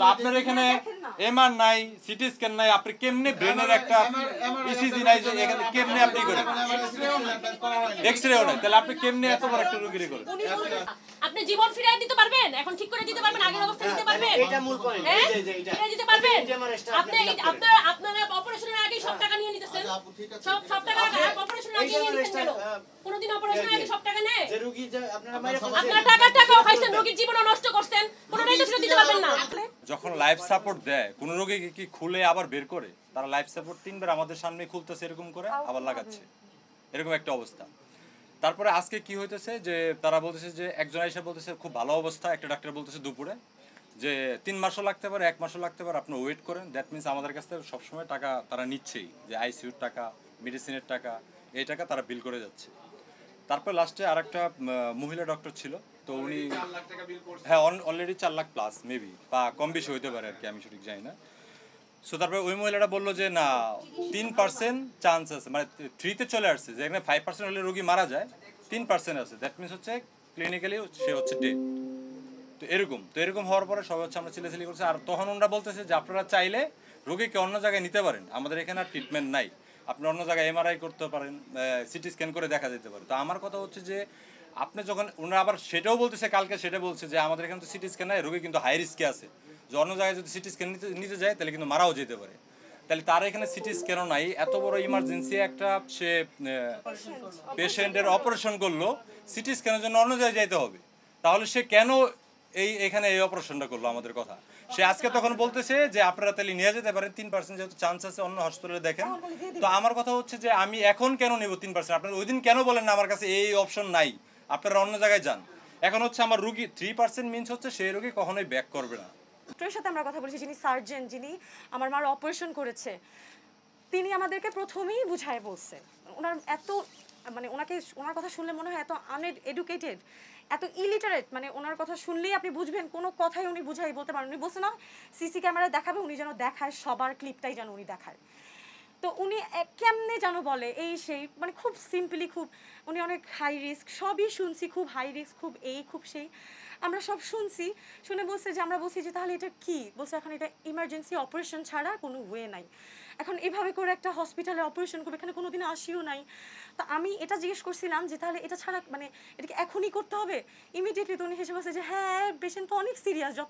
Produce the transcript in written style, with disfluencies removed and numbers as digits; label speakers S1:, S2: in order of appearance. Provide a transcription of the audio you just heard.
S1: তো আপনার এখানে এমআর নাই, সিটি স্ক্যান নাই, আপনি কেমনে ব্রেনের একটা ইসিজি নাই, যে এখানে কেমনে আপনি করেন? এক্সরেও নাই, তাহলে আপনি কেমনে এত বড় একটা রোগী করেন?
S2: আপনি জীবন ফিরিয়ে দিতে পারবেন? এখন ঠিক করে দিতে পারবেন? আগের অবস্থা দিতে পারবেন?
S3: এটা মূল পয়েন্ট। এই যে এটা
S2: ফিরিয়ে দিতে পারবেন? আপনি আপনারা অপারেশনের আগে সব টাকা নিয়ে নিতেছেন, সব টাকা অপারেশনের আগে নিয়ে নিতেছেন। কোনদিন অপারেশনের আগে সব টাকা নেয়?
S3: যে রোগী যে আপনারা মাইরা
S2: আপনারা টাকাও খাইছেন, রোগীর জীবনও নষ্ট করছেন, কোনটাই তো ফিরিয়ে দিতে পারবেন না।
S1: যখন লাইফ সাপোর্ট দেয় কোন রোগীকে কি খুলে আবার বের করে? তারা লাইফ সাপোর্ট 3 বার আমাদের সামনে খুলতেছে, এরকম করে আবার লাগাচ্ছে, এরকম একটা অবস্থা। তারপরে আজকে কি হইতেছে যে তারা বলতেছে যে একজন এসে বলতেছে খুব ভালো অবস্থা, একটা ডাক্তার বলতেছে দুপুরে যে 3 মাসও লাগতে পারে, 1 মাসও লাগতে পারে, আপনি ওয়েট করেন। দ্যাট মিনস আমাদের কাছ থেকে সবসময় টাকা তারা নিচ্ছেই, যে আইসিইউর টাকা, মেডিসিনের টাকা, এই টাকা তারা বিল করে যাচ্ছে। তারপর লাস্টে আরেকটা মহিলা ডক্টর ছিল, তো উনি হ্যাঁ অলরেডি 4 লাখ প্লাস মেবি, বা কম বেশি হইতে পারে আর কি, আমি সঠিক জানি না। সো তারপরে ওই মহিলাটা বললো যে না 3% চান্স আছে, মানে 3-তে চলে আসছে, যেখানে 5% হলে রোগী মারা যায়, 3% আছে। দ্যাট মিনস হচ্ছে ক্লিনিক্যালি সে হচ্ছে ডেড। তো এরকম হওয়ার পরে সবাই হচ্ছে আমরা চিল্লাচিল্লি করছি। আর তখন ওনারা বলতেছে যে আপনারা চাইলে রোগীকে অন্য জায়গায় নিতে পারেন, আমাদের এখানে আর ট্রিটমেন্ট নাই, আপনি অন্য জায়গায় এমআরআই করতে পারেন, সিটি স্ক্যান করে দেখা যেতে পারে। তো আমার কথা হচ্ছে যে আপনি যখন ওনারা আবার সেটাও বলতেছে, কালকে সেটা বলছে যে আমাদের এখানে তো সিটি স্ক্যান নাই, রোগী কিন্তু হাই রিস্কে আছে, যে অন্য জায়গায় যদি সিটি স্ক্যান নিতে যায় তাহলে কিন্তু মারাও যেতে পারে। তাহলে তার এখানে সিটি স্ক্যানও নাই, এত বড় ইমার্জেন্সি একটা সে পেশেন্টের অপারেশন করলো, সিটি স্ক্যানের জন্য অন্য জায়গায় যাইতে হবে, তাহলে সে কেন এখানে এই অপারেশনটা করলো? আমাদের কথা সে আজকে তখন বলতেছে যে আপনারা তাহলে নিয়ে যেতে পারেন, 3% যেহেতু চান্স আছে, অন্য হসপিটালে দেখেন। তো আমার কথা হচ্ছে যে আমি এখন কেন নেব 3%? আপনারা ওই দিন কেন বলেন না আমার কাছে এই অপশন নাই, আপনারা অন্য জায়গায় যান? এখন হচ্ছে আমার রুগী 3% মিনস হচ্ছে সেই রোগী কখনোই ব্যাক করবে না।
S4: ডক্টরের সাথে আমরা কথা বলেছি, যিনি সার্জন, যিনি আমার মার অপারেশন করেছে, তিনি আমাদেরকে প্রথমেই বুঝায় বলছে, ওনার এত মানে ওনার কথা শুনলে মনে হয় এত আনএডুকেটেড, এত ইলিটারেট, মানে ওনার কথা শুনলেই আপনি বুঝবেন কোনো কথাই উনি বুঝাই বলতে পারেন। উনি বলছে না সিসি ক্যামেরায় দেখাবে, উনি যেন দেখায় সবার ক্লিপটাই যেন উনি দেখায়। তো উনি কেমনে যেন বলে এই সেই, মানে খুব সিম্পলি, খুব উনি অনেক হাই রিস্ক, সবই শুনছি, খুব হাই রিস্ক, খুব এই খুব সেই, আমরা সব শুনছি। শুনে বলছে যে আমরা বলছি যে তাহলে এটা কি, বলছে এখন এটা ইমার্জেন্সি অপারেশন ছাড়া কোনো ওয়ে নাই। এখন এভাবে করে একটা হসপিটালে অপারেশন করবে, এখানে কোনোদিন আসিও নাই। তো আমি এটা জিজ্ঞেস করছিলাম যে তাহলে এটা ছাড়া মানে এটাকে এখনই করতে হবে ইমিডিয়েটলি? তো উনি হেসে বলছে যে হ্যাঁ পেশেন্ট তো অনেক সিরিয়াস, যত